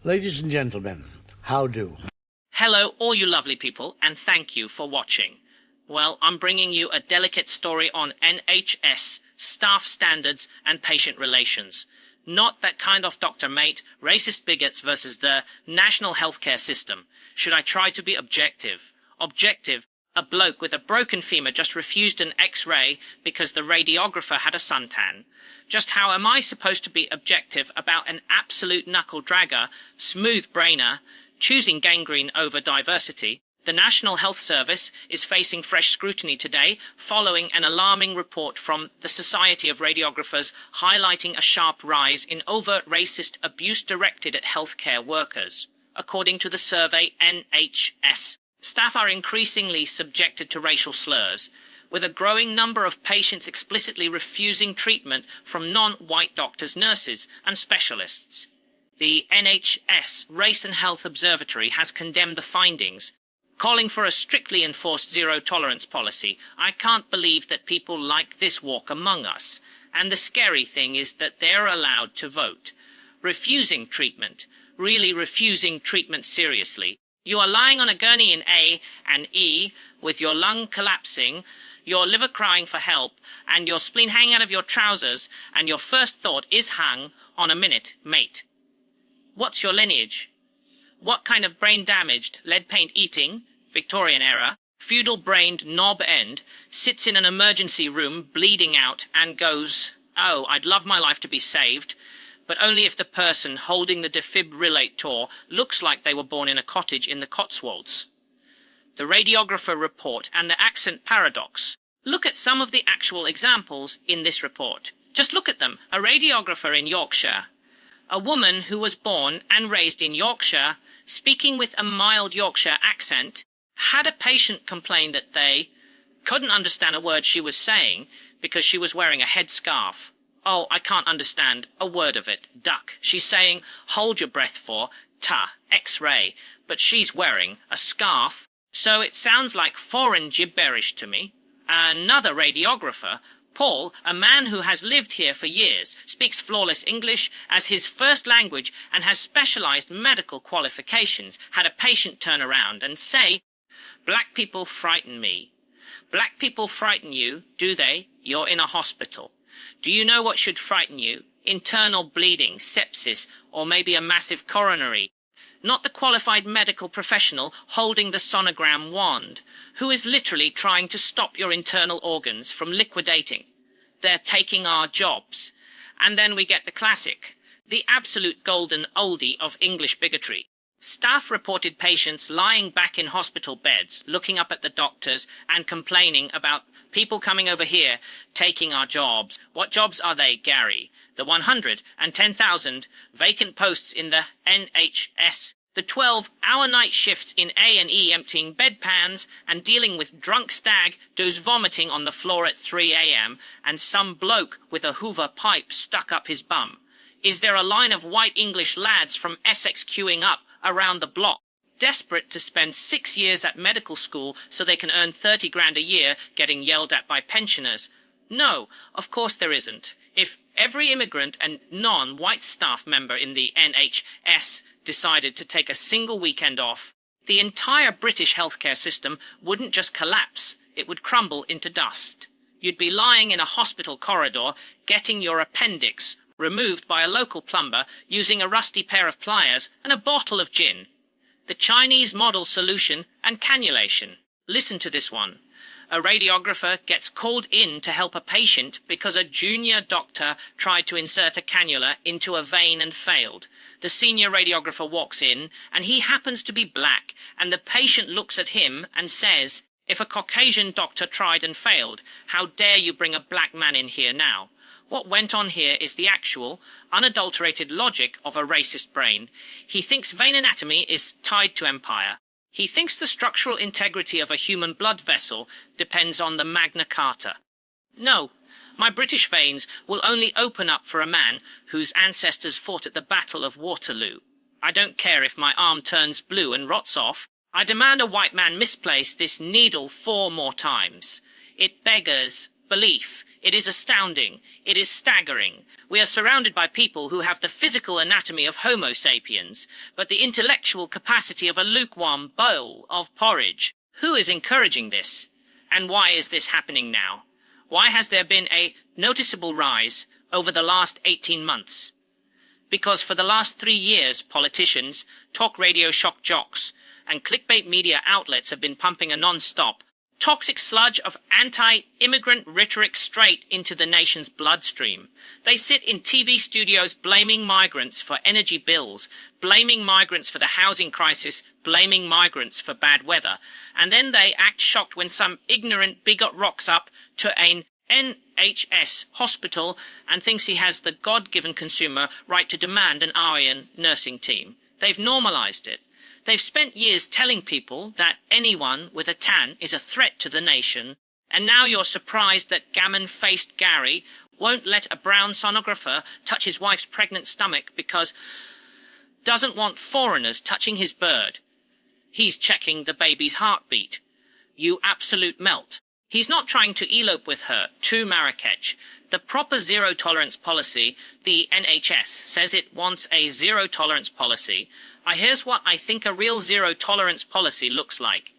Ladies and gentlemen, how do? Hello, all you lovely people, and thank you for watching. Well, I'm bringing you a delicate story on NHS, staff standards, and patient relations. Not that kind of doctor mate, racist bigots versus the national healthcare system. Should I try to be objective? Objective? A bloke with a broken femur just refused an X-ray because the radiographer had a suntan. Just how am I supposed to be objective about an absolute knuckle-dragger, smooth-brainer, choosing gangrene over diversity? The National Health Service is facing fresh scrutiny today following an alarming report from the Society of Radiographers highlighting a sharp rise in overt racist abuse directed at healthcare workers. According to the survey NHS, staff are increasingly subjected to racial slurs, with a growing number of patients explicitly refusing treatment from non-white doctors, nurses, and specialists. The NHS Race and Health Observatory has condemned the findings, calling for a strictly enforced zero-tolerance policy. I can't believe that people like this walk among us. And the scary thing is that they're allowed to vote. Refusing treatment, really refusing treatment seriously. You are lying on a gurney in A and E with your lung collapsing, your liver crying for help, and your spleen hanging out of your trousers, and your first thought is hang on a minute, mate. What's your lineage? What kind of brain-damaged, lead-paint eating, Victorian era, feudal-brained knob end sits in an emergency room bleeding out and goes, "Oh, I'd love my life to be saved," but only if the person holding the defibrillator looks like they were born in a cottage in the Cotswolds? The radiographer report and the accent paradox. Look at some of the actual examples in this report. Just look at them. A radiographer in Yorkshire. A woman who was born and raised in Yorkshire, speaking with a mild Yorkshire accent, had a patient complain that they couldn't understand a word she was saying because she was wearing a headscarf. Oh, I can't understand a word of it. Duck. She's saying, hold your breath for, ta, X-ray, but she's wearing a scarf. So it sounds like foreign gibberish to me. Another radiographer, Paul, a man who has lived here for years, speaks flawless English as his first language and has specialized medical qualifications, had a patient turn around and say, "Black people frighten me." Black people frighten you, do they? You're in a hospital. Do you know what should frighten you? Internal bleeding, sepsis, or maybe a massive coronary. Not the qualified medical professional holding the sonogram wand, who is literally trying to stop your internal organs from liquidating. They're taking our jobs. And then we get the classic, the absolute golden oldie of English bigotry. Staff reported patients lying back in hospital beds, looking up at the doctors and complaining about people coming over here, taking our jobs. What jobs are they, Gary? The 110,000 vacant posts in the NHS, the 12-hour night shifts in A&E emptying bedpans and dealing with drunk stag who's vomiting on the floor at 3 a.m. and some bloke with a Hoover pipe stuck up his bum. Is there a line of white English lads from Essex queuing up around the block, desperate to spend 6 years at medical school so they can earn 30 grand a year getting yelled at by pensioners? No, of course there isn't. If every immigrant and non-white staff member in the NHS decided to take a single weekend off, the entire British healthcare system wouldn't just collapse, it would crumble into dust. You'd be lying in a hospital corridor getting your appendix removed by a local plumber using a rusty pair of pliers and a bottle of gin. The Chinese model solution and cannulation. Listen to this one. A radiographer gets called in to help a patient because a junior doctor tried to insert a cannula into a vein and failed. The senior radiographer walks in, and he happens to be black, and the patient looks at him and says, "If a Caucasian doctor tried and failed, how dare you bring a black man in here now?" What went on here is the actual, unadulterated logic of a racist brain. He thinks vein anatomy is tied to empire. He thinks the structural integrity of a human blood vessel depends on the Magna Carta. No, my British veins will only open up for a man whose ancestors fought at the Battle of Waterloo. I don't care if my arm turns blue and rots off. I demand a white man misplace this needle 4 more times. It beggars belief. It is astounding. It is staggering. We are surrounded by people who have the physical anatomy of Homo sapiens, but the intellectual capacity of a lukewarm bowl of porridge. Who is encouraging this? And why is this happening now? Why has there been a noticeable rise over the last 18 months? Because for the last 3 years, politicians, talk radio shock jocks, and clickbait media outlets have been pumping a non-stop, toxic sludge of anti-immigrant rhetoric straight into the nation's bloodstream. They sit in TV studios blaming migrants for energy bills, blaming migrants for the housing crisis, blaming migrants for bad weather. And then they act shocked when some ignorant bigot rocks up to an NHS hospital and thinks he has the God-given consumer right to demand an Aryan nursing team. They've normalized it. They've spent years telling people that anyone with a tan is a threat to the nation, and now you're surprised that gammon-faced Gary won't let a brown sonographer touch his wife's pregnant stomach because doesn't want foreigners touching his bird. He's checking the baby's heartbeat. You absolute melt. He's not trying to elope with her to Marrakech. The proper zero-tolerance policy, the NHS, says it wants a zero-tolerance policy. Here's what I think a real zero-tolerance policy looks like.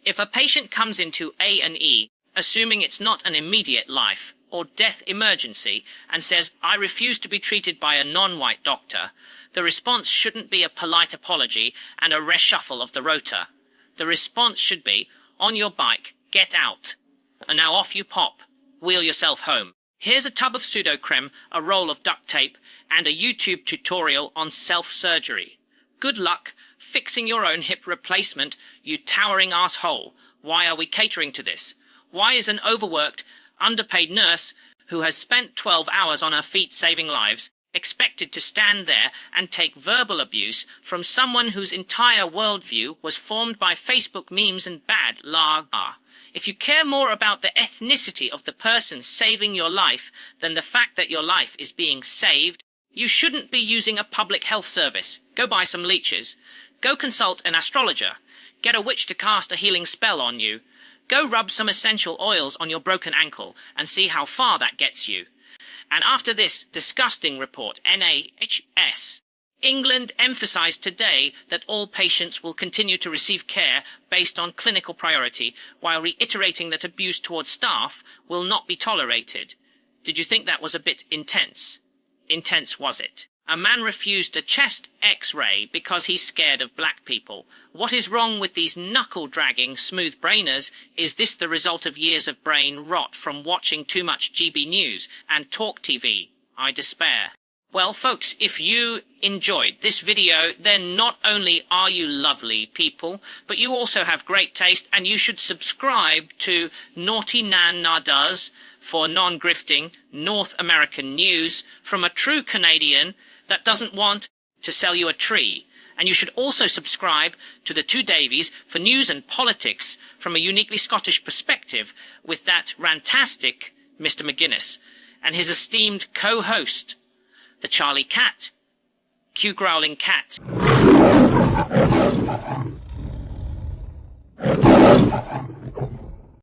If a patient comes into A&E, assuming it's not an immediate life or death emergency, and says, I refuse to be treated by a non-white doctor, the response shouldn't be a polite apology and a reshuffle of the rota. The response should be, on your bike, get out. And now off you pop. Wheel yourself home. Here's a tub of pseudo-creme, a roll of duct tape, and a YouTube tutorial on self-surgery. Good luck fixing your own hip replacement, you towering asshole. Why are we catering to this? Why is an overworked, underpaid nurse who has spent 12 hours on her feet saving lives expected to stand there and take verbal abuse from someone whose entire worldview was formed by Facebook memes and bad lager? If you care more about the ethnicity of the person saving your life than the fact that your life is being saved, you shouldn't be using a public health service. Go buy some leeches. Go consult an astrologer. Get a witch to cast a healing spell on you. Go rub some essential oils on your broken ankle and see how far that gets you. And after this disgusting report, NHS, England emphasised today that all patients will continue to receive care based on clinical priority, while reiterating that abuse towards staff will not be tolerated. Did you think that was a bit intense? Intense was it? A man refused a chest X-ray because he's scared of black people. What is wrong with these knuckle-dragging smooth brainers? Is this the result of years of brain rot from watching too much GB News and Talk TV? I despair. Well, folks, if you enjoyed this video, then not only are you lovely people, but you also have great taste, and you should subscribe to Naughty Nan Nadgers for non-grifting North American news from a true Canadian that doesn't want to sell you a tree. And you should also subscribe to the Two Davies for news and politics from a uniquely Scottish perspective with that rantastic Mr. McGuinness and his esteemed co-host, the Charlie Cat, Q Growling Cat.